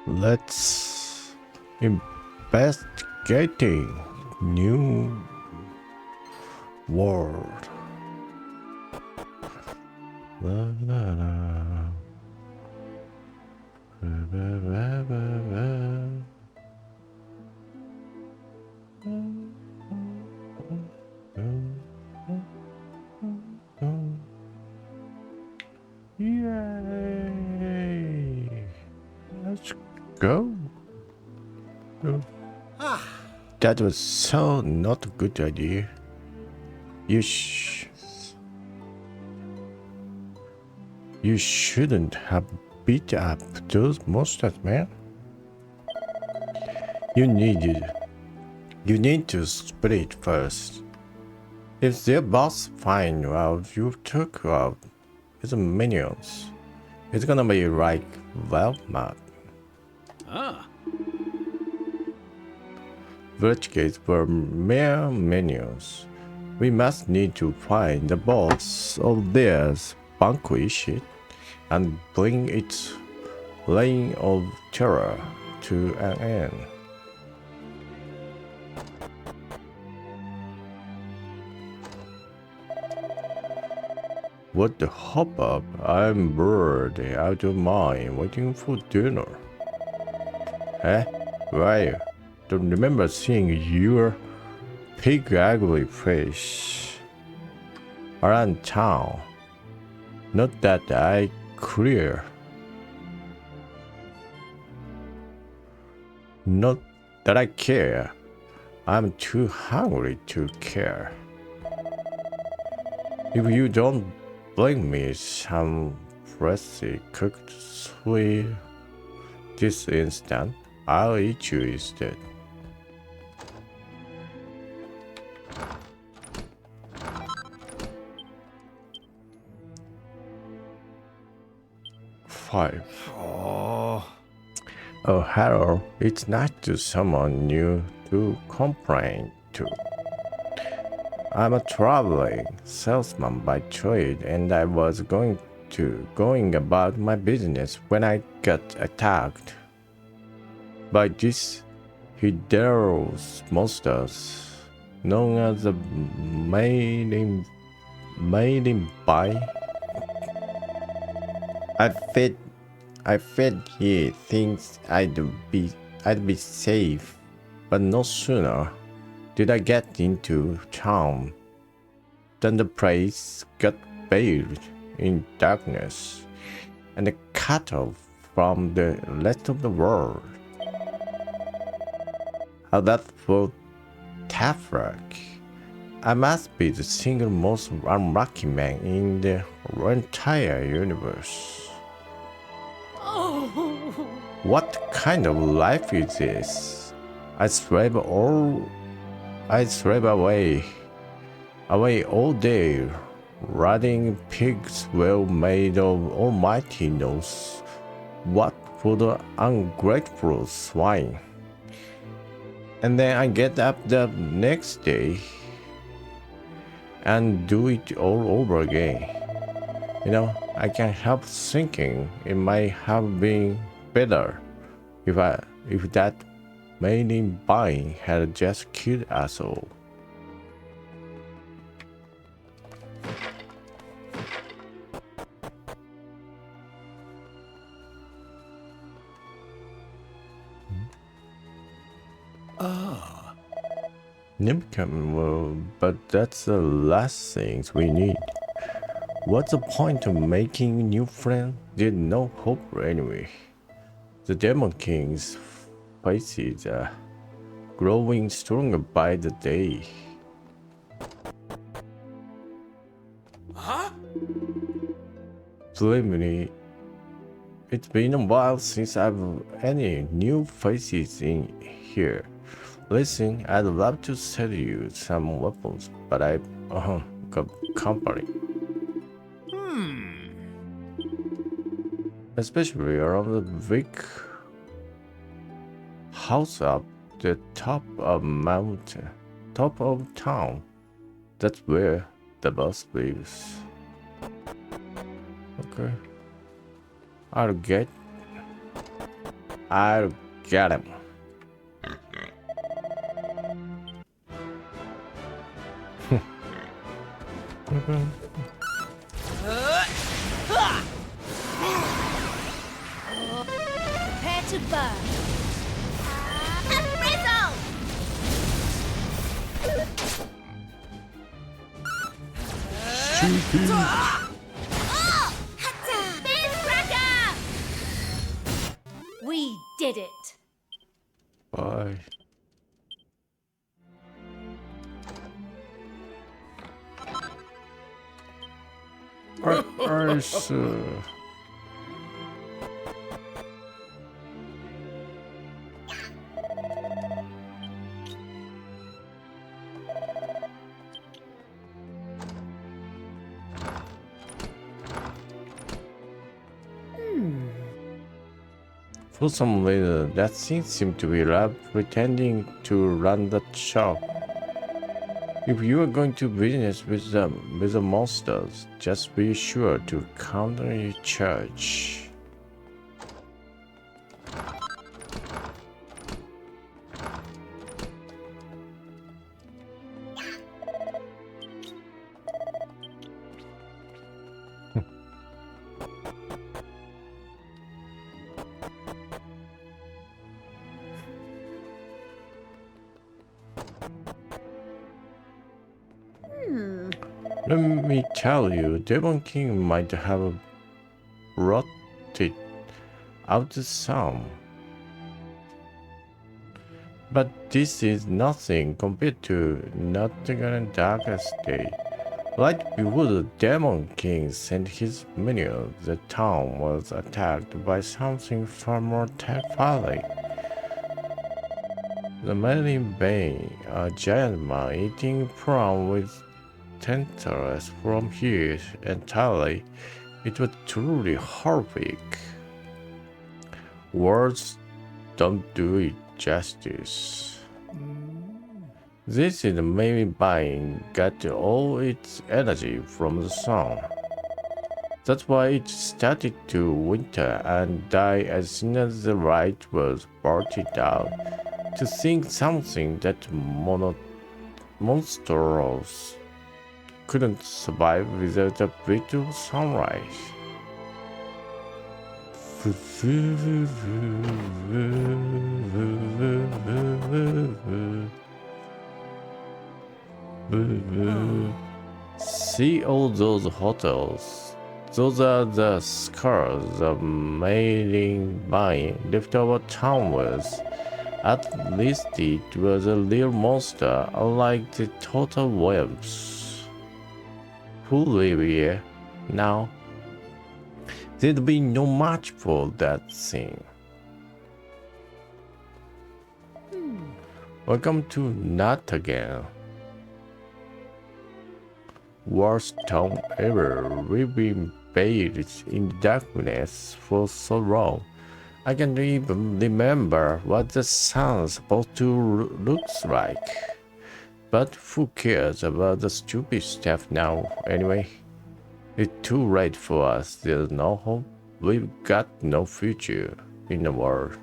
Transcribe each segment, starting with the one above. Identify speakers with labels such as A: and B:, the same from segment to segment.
A: Let's investigating new world. La, la, la. Ba, ba, ba, ba. Yay! Let's go. That was so not a good idea. You shouldn't have beat up those monsters, man. You need to split first. If their boss find out you took out his minions, it's gonna be like Velmat. Verticates were mere minions. We must need to find the boss of theirs, vanquish it, and bring its reign of terror to an end. What the hop up? I'm bored out of mind waiting for dinner. Eh? Why? Don't remember seeing your pig ugly face around town. Not that I clear. Not that I care. I'm too hungry to care. If you don't bring me some freshly cooked sweet this instant, I'll eat you instead. Oh, hello. It's nice to someone new to complain to. I'm a traveling salesman by trade, and I was going about my business when I got attacked by these hideous monsters known as the Made in by. I fed he thinks I'd be safe, but no sooner did I get into town than the place got bathed in darkness and cut off from the rest of the world. How that for Tafrak, I must be the single most unlucky man in the entire universe. What kind of life is this? I slave away all day, riding pigs well made of almighty knows what for the ungrateful swine. And then I get up the next day and do it all over again. You know, I can't help thinking it might have been better if that man in buying had just killed us all. Nimcam, well, but that's the last things we need. What's the point of making new friends? There's no hope anyway. The Demon King's faces are growing stronger by the day. Believe me, it's been a while since I've any new faces in here. Listen, I'd love to sell you some weapons, but I got company. Especially around the big house up the top of town. That's where the boss lives. I'll get him.
B: Prepare to burn.
A: Shoot him.
B: We did it.
A: Bye. Ice. For some reason, that thing seemed to be lab pretending to run the shop. If you are going to business with the monsters, just be sure to counter your charge. Let me tell you, Demon King might have brought it out some. But this is nothing compared to Nottingham Darkest Day. Right before the Demon King sent his minions, the town was attacked by something far more terrifying. The Merlin Bane, a giant man eating prawn with tentacles from here entirely. It was truly horrific. Words don't do it justice. This is maybe Bane got all its energy from the sun. That's why it started to winter and die as soon as the light was blotted out. To think something that monstrous couldn't survive without a beautiful sunrise. See all those hotels? Those are the scars the Mailing Vine left our town with. At least it was a real monster, unlike the total webs who live here now. There'd be no match for that thing. Welcome to Not Again. Worst town ever. We've been bathed in darkness for so long. I can't even remember what the sun's supposed to look like. But who cares about the stupid stuff now, anyway? It's too late for us. There's no hope. We've got no future in the world.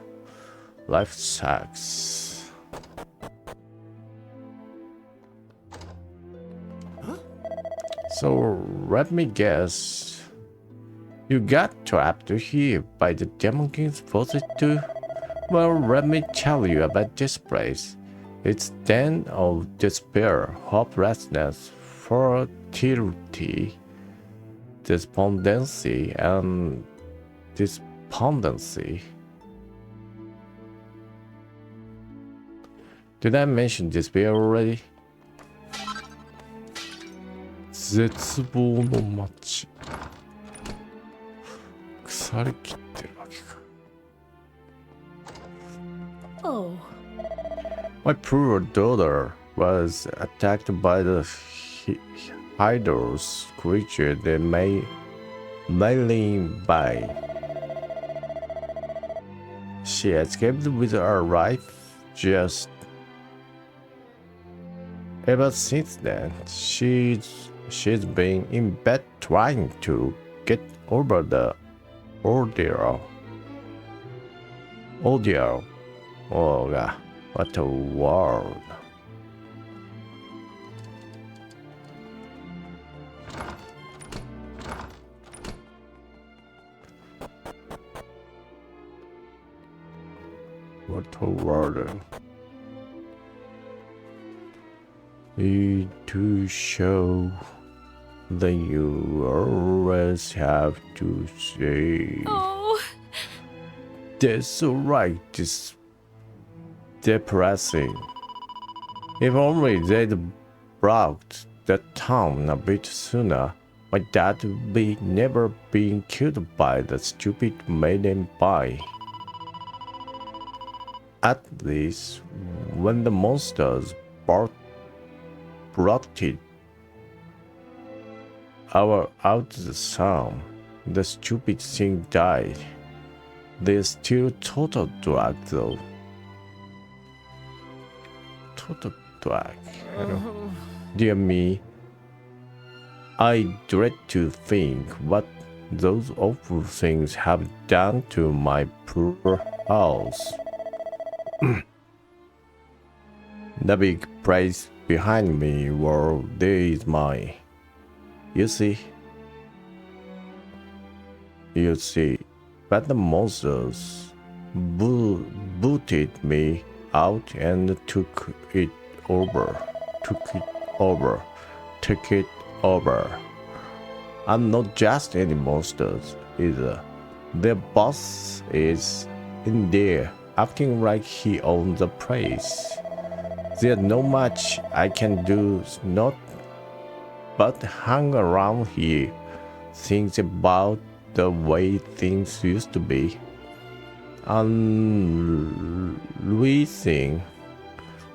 A: Life sucks. So let me guess. You got trapped here by the Demon King's forces too? Well, let me tell you about this place. It's den of despair, hopelessness, fertility, despondency, and despondency. Did I mention despair already? 絶望の街。腐りきってるわけか。
B: Oh.
A: My poor daughter was attacked by the hideous creature that Mailing by. She escaped with her life just. Ever since then, she's been in bed trying to get over the ordeal. Oh dear. Oh god. What a world. What a world. Need to show that you always have to say.
B: Oh.
A: That's alright, it's depressing. If only they'd brought the town a bit sooner, my dad would be never being killed by the stupid maiden pie. At least, when the monsters brought it out the sun, the stupid thing died. They're still total drag though. Total drag. Dear me, I dread to think what those awful things have done to my poor house. The big place behind me, well, there is mine. You see, but the monsters booted me out and took it over. I'm not just any monsters either. Their boss is in there, acting like he owns the place. There's not much I can do, not but hang around here, think about the way things used to be, and rethink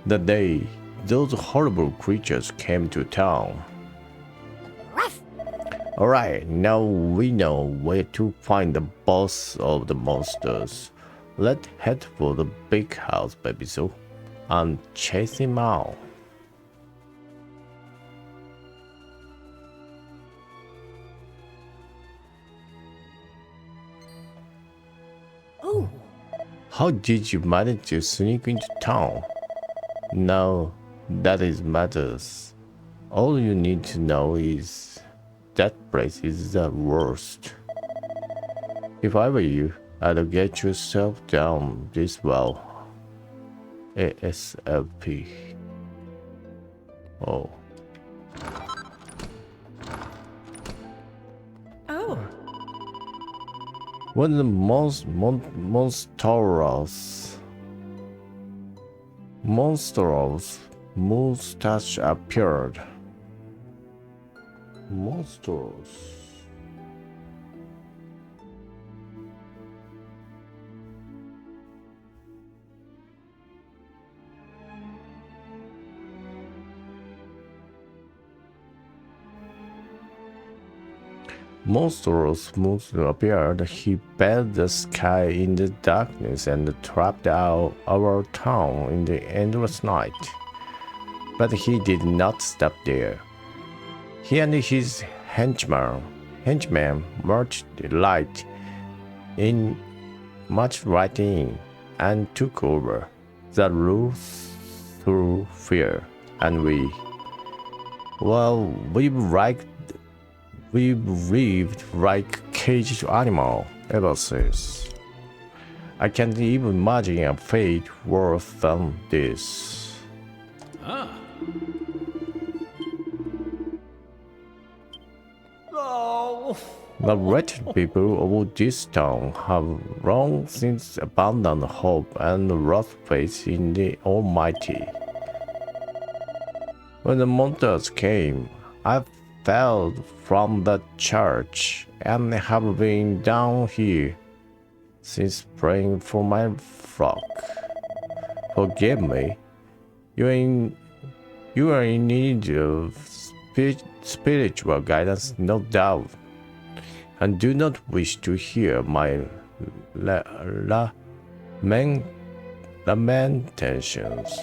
A: the day those horrible creatures came to town. Alright, now we know where to find the boss of the monsters. Let's head for the big house, baby, so and chase him out.
B: Oh.
A: How did you manage to sneak into town? Now that is matters. All you need to know is that place is the worst. If I were you, I'd get yourself down this well. ASAP. Oh.
B: Oh.
A: When the monstrous mustache appeared. Monstrous. Monstrous monster appeared. He bathed the sky in the darkness and trapped our town in the endless night. But he did not stop there. He and his henchmen marched right in and took over the rule through fear. And we lived like caged animal ever since. I can't even imagine a fate worse than this.
C: Ah.
A: The wretched people of this town have long since abandoned hope and lost faith in the Almighty. When the monsters came, I fell from the church and have been down here since praying for my flock. Forgive me. You are in need of spiritual guidance, no doubt, and do not wish to hear my lamentations.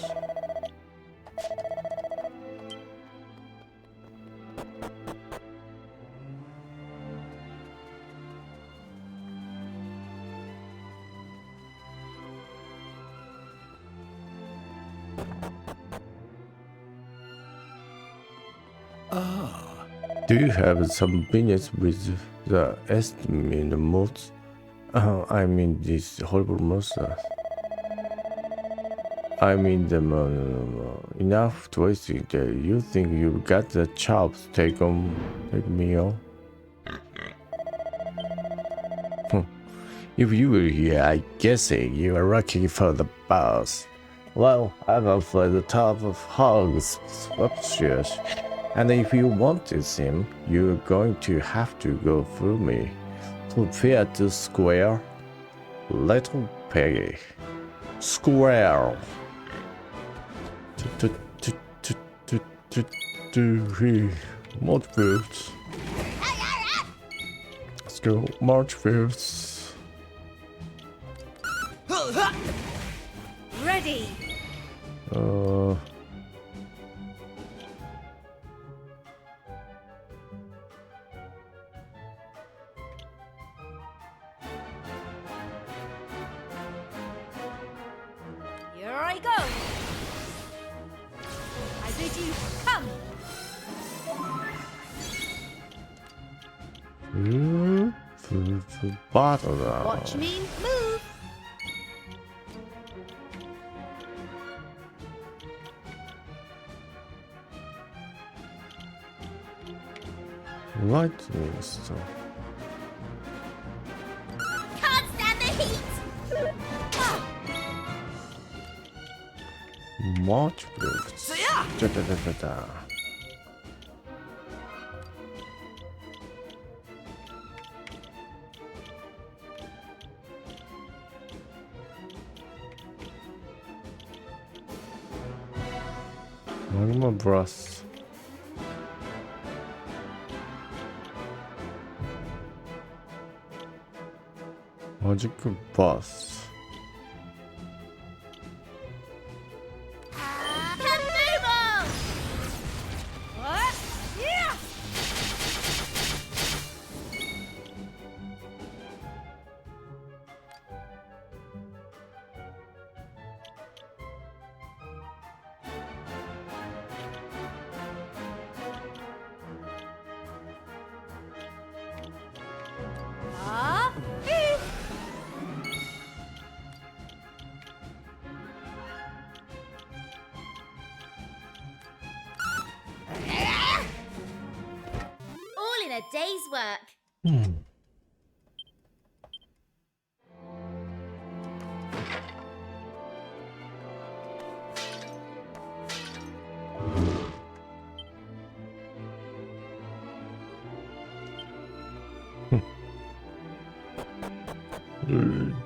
A: Do you have some business with the estimate modes? I mean these horrible monsters. I mean them enough twisting that you think you got the chops to take me on? If you were here, I guessing you are looking for the boss. Well, I'm up for the top of hogs upstairs, and if you want to see him, you're going to have to go through me. Prepare to square, little piggy. Square. March boots. Let's go, March boots.
B: Ready. Here I go. I bid you come.
A: Bottle.
B: Watch me move.
A: Lightning storm.
B: Can't stand the heat.
A: March boots. Da. Magma brass. Magic boss.
B: Kaboom! What? Yeah. All in a day's work.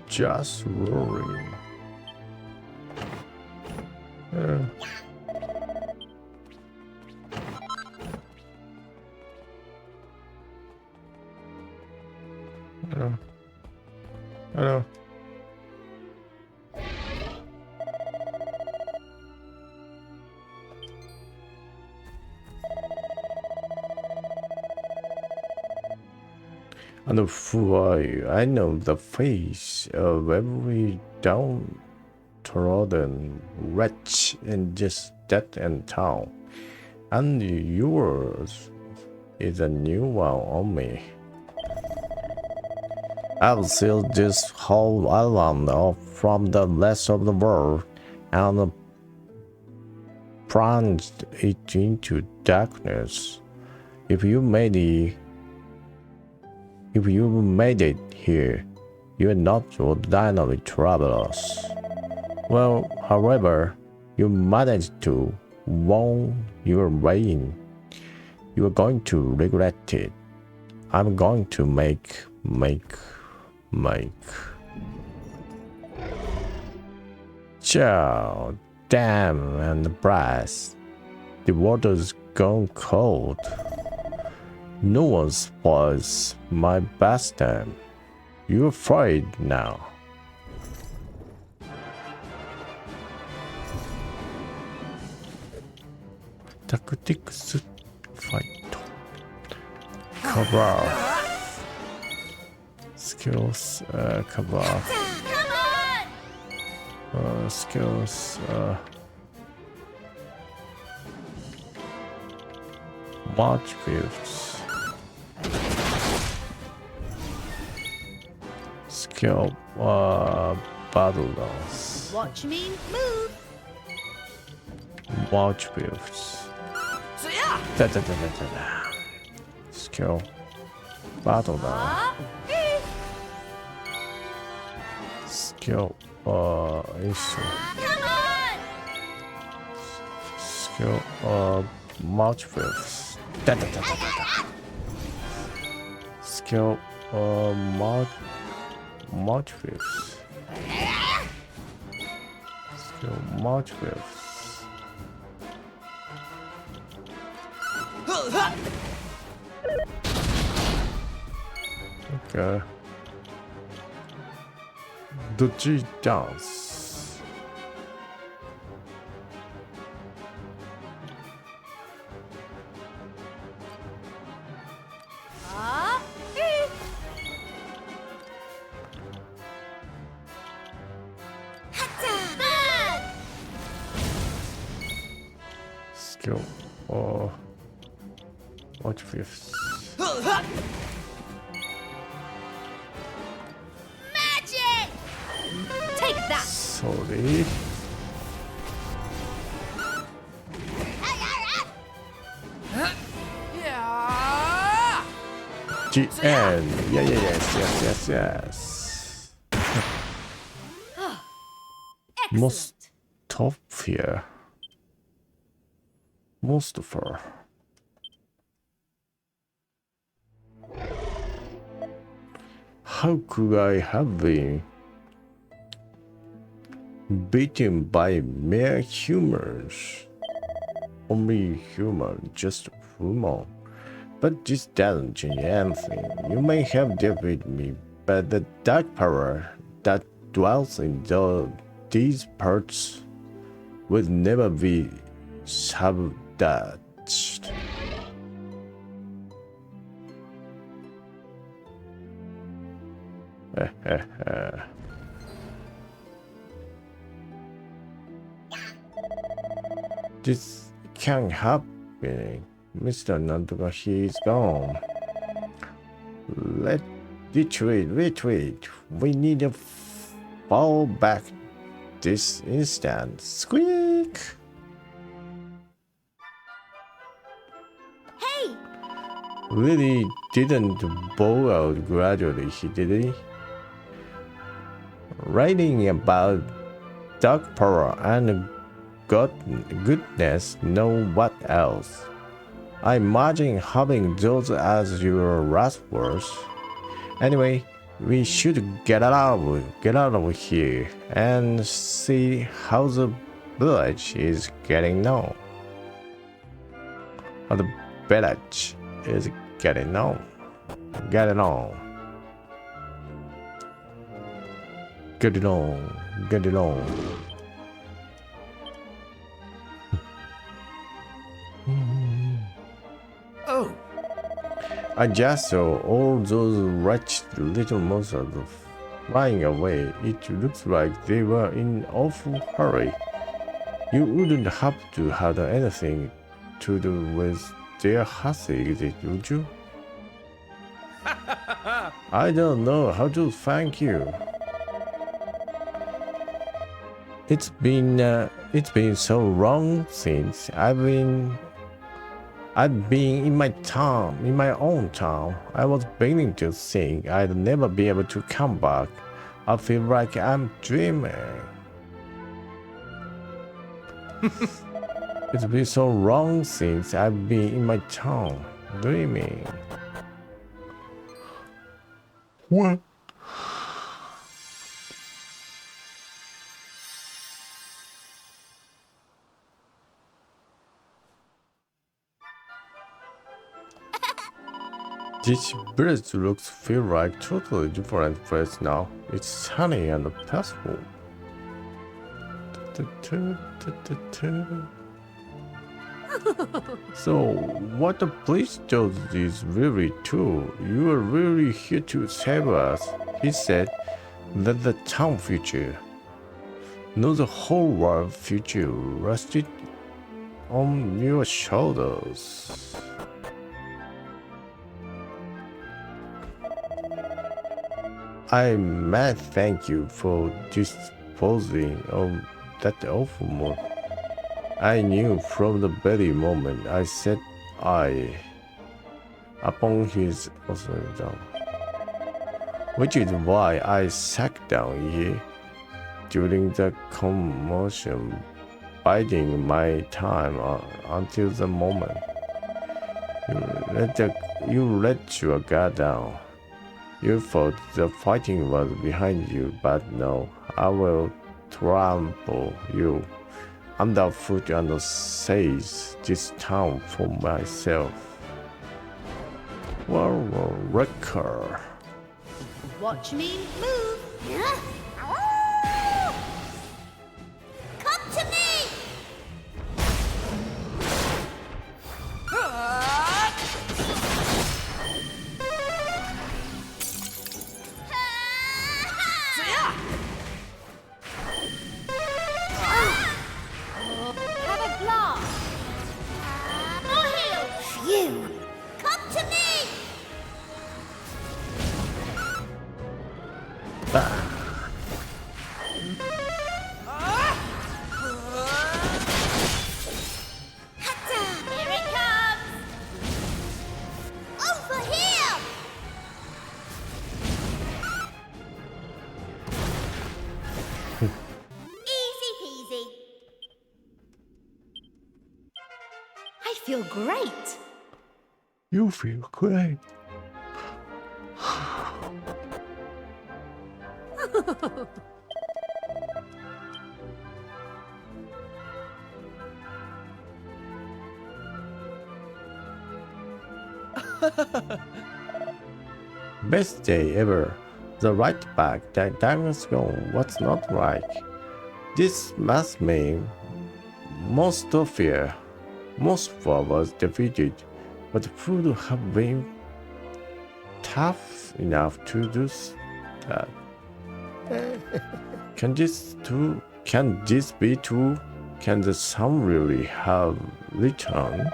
A: Just roaring. Hello. And who are you? I know the face of every downtrodden wretch in just that and town. And yours is a new one on me. I've sealed this whole island off from the rest of the world and plunged it into darkness. If you made it here, you are not ordinary travelers. Well, however, you managed to won your way in. You are going to regret it. I'm going to make. Chow, damn, and brass. The water's gone cold. No one spoils my best time. You're afraid now. Tactics fight. Cover. Skills, cover.
B: Come on!
A: Skills, March 5th. Skill battle dance.
B: Watch me move.
A: March 5th. Da, da, da, da, da, da. Skill battle dance. Skill instrument.
B: Come on.
A: Skill March 5th. Da, da, da, da, da, da. Skill March 5th. Skill March 5th. Okay. Dodgy dance. Skill March 5th.
B: Magic. Take that.
A: Sorry. GN. Yeah, yes. Most
B: Excellent.
A: top fear. Mustafa. How could I have been beaten by mere humans? Only human, just human. But this doesn't change anything. You may have defeated me, but the dark power that dwells in these parts will never be sabotaged. This can't happen. Mr. Nantoka, he is gone. Let retreat. We need to fall back this instant. Squeak!
B: Hey.
A: Really didn't bow out gradually, did he? Writing about dark power and goodness, know what else? I imagine having those as your last words. Anyway, we should get out of here and see how the village is getting on. How the village is getting on. Get it on. Get it on.
C: Oh.
A: I just saw all those wretched little monsters flying away. It looks like they were in awful hurry. You wouldn't have to have anything to do with their hasty exit, would you? I don't know how to thank you. It's been so long since I've been in my own town. I was beginning to think I'd never be able to come back. I feel like I'm dreaming. It's been so long since I've been in my town, dreaming. What? This village feels like totally different place now. It's sunny and peaceful. So, what the police does is really true. You are really here to save us. He said that the town future, no, the whole world future rested on your shoulders. I must thank you for disposing of that awful mood. I knew from the very moment I set eye upon his authority, which is why I sat down here during the commotion, biding my time until the moment. You let your guard down. You thought the fighting was behind you, but no, I will trample you underfoot and seize this town for myself. Well, wrecker.
B: Watch me move. Yeah. Come to me. Have a blast. More heals. Phew. Come to me. Here it comes! Over here! Easy peasy. I feel great.
A: You feel great. Best day ever. The right back, that diamond's gone. What's not right? This must mean Mostofia was defeated, but who would have been tough enough to do that? Can this be true? Can the sun really have returned?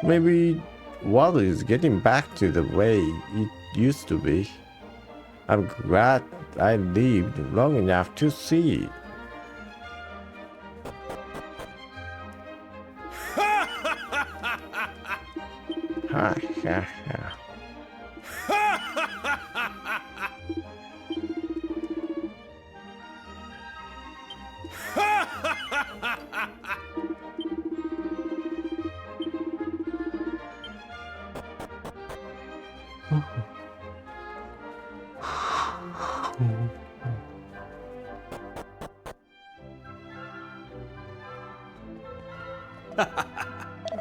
A: Maybe water is getting back to the way it used to be. I'm glad I lived long enough to see it. Ha ha ha.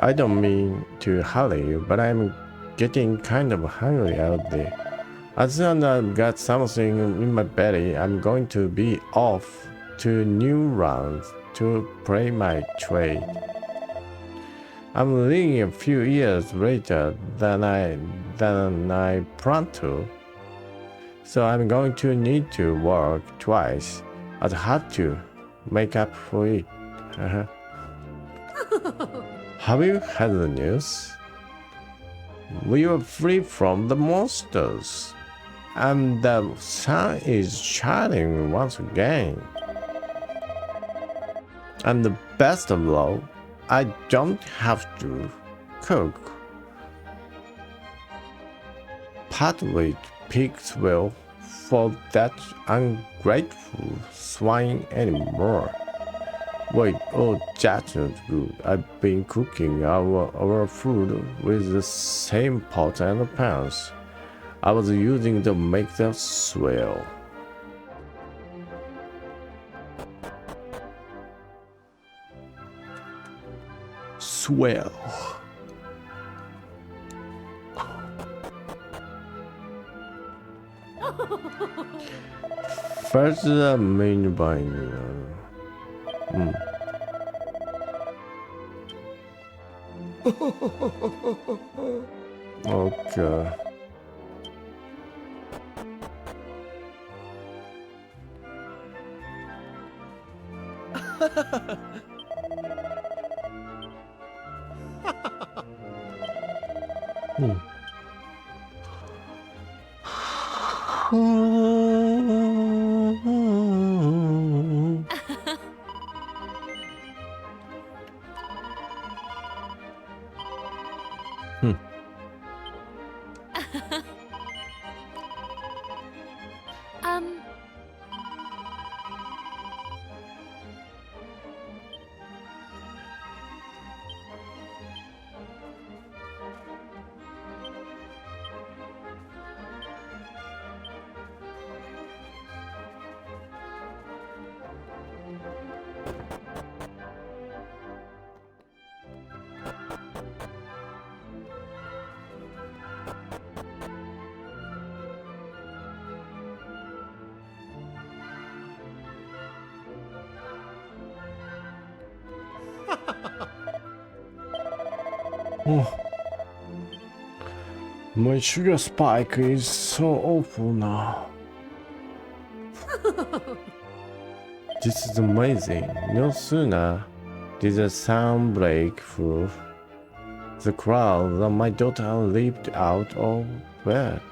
A: I don't mean to hurry you, but I'm getting kind of hungry out there. As soon as I've got something in my belly, I'm going to be off to new rounds to play my trade. I'm leaving a few years later than I planned to, so I'm going to need to work twice as hard to make up for it. Have you had the news? We are free from the monsters, and the sun is shining once again. And the best of all, I don't have to cook. Partly pig's will for that ungrateful swine anymore. Wait, oh, that's not good. I've been cooking our food with the same pot and pans I was using to make the swell. Swell. First, the main vine. Okay. Oh, my sugar spike is so awful now. This is amazing. No sooner did the sound break through the crowd than my daughter leaped out of bed.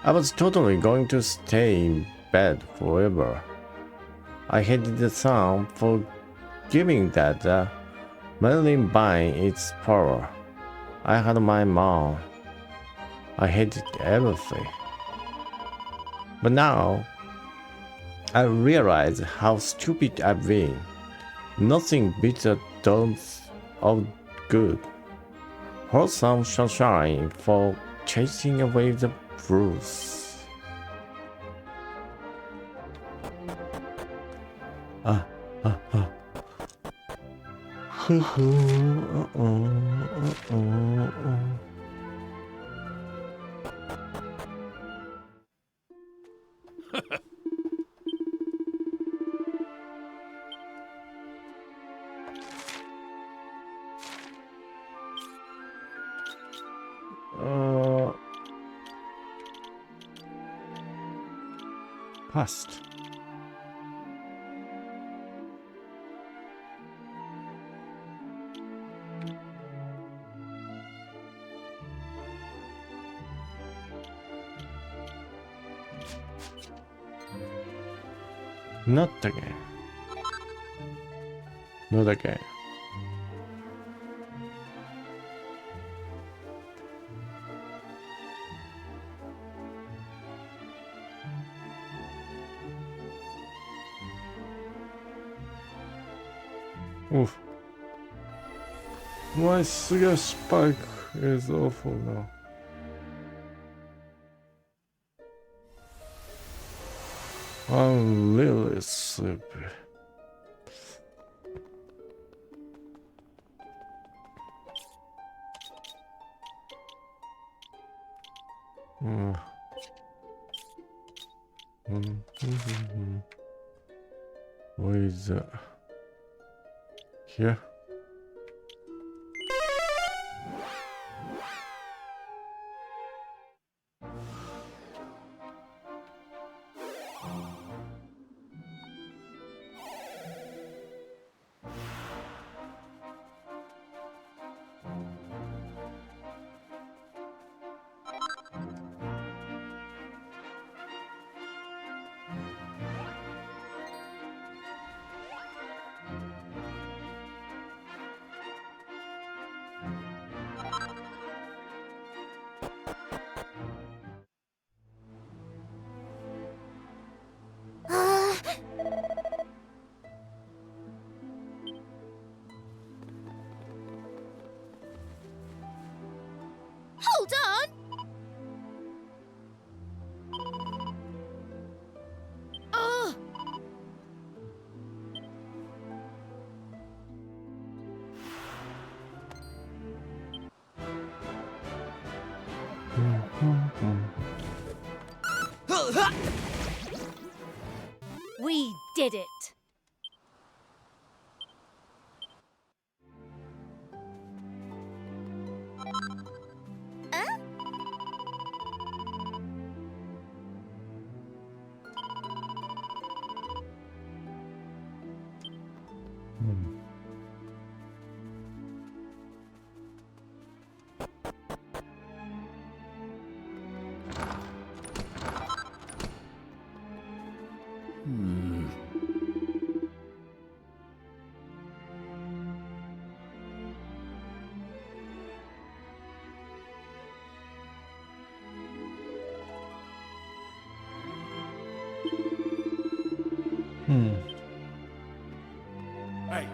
A: I was totally going to stay in bed forever. I hated the sound for giving that meddling bind its power. I had my mom. I hated everything. But now, I realize how stupid I've been. Nothing beats a dose of good, wholesome sunshine for chasing away the blues. Ah, ah, ah. Past. Not again. Not again. Oof. My sugar spike is awful now. I'm really sleepy. Where is that? Here?
B: Hold on! Oh! We did it!
C: Hey.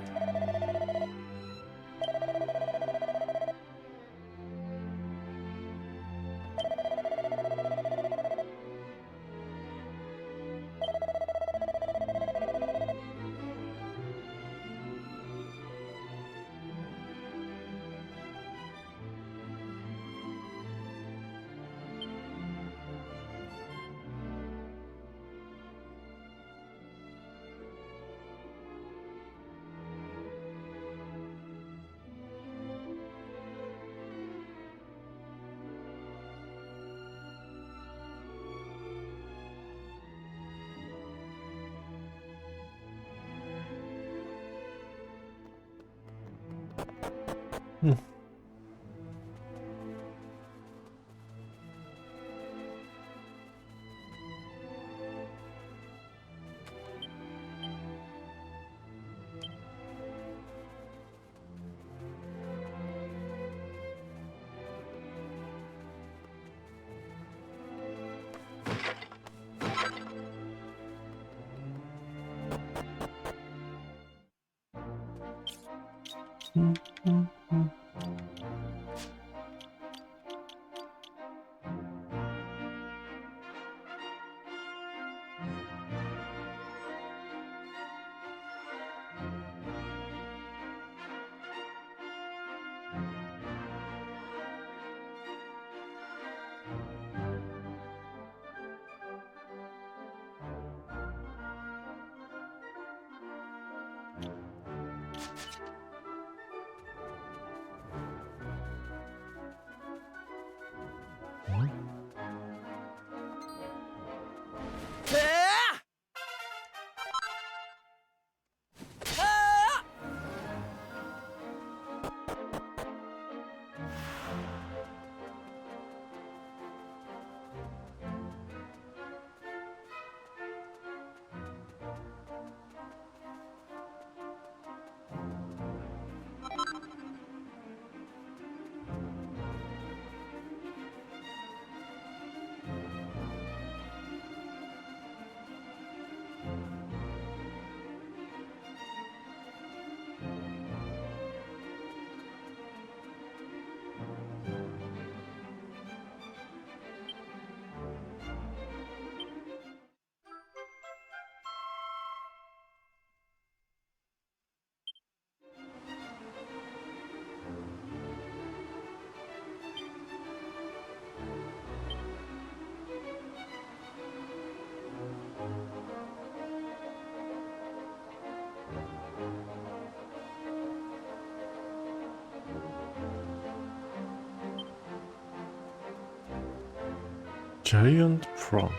A: Giant frog.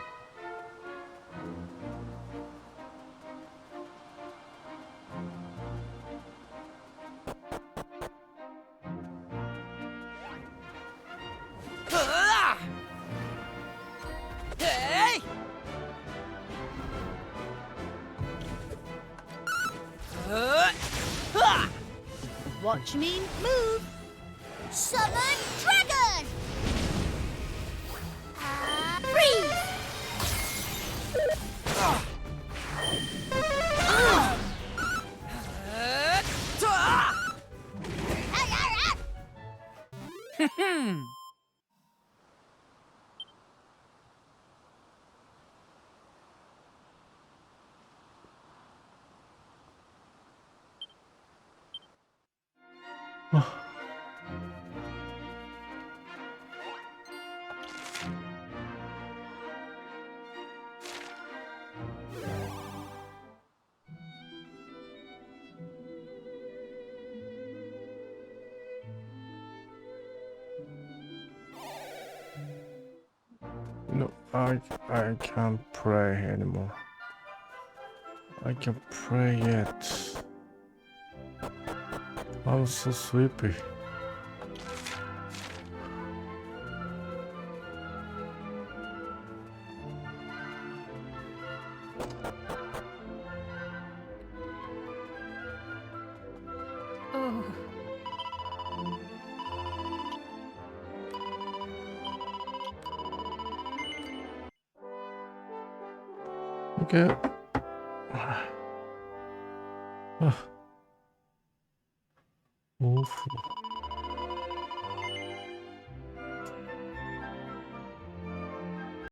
B: Watch me move. Summon dragon. Freeze.
A: No, I can't pray anymore. I can't pray yet. I'm so sleepy. Okay. Awful.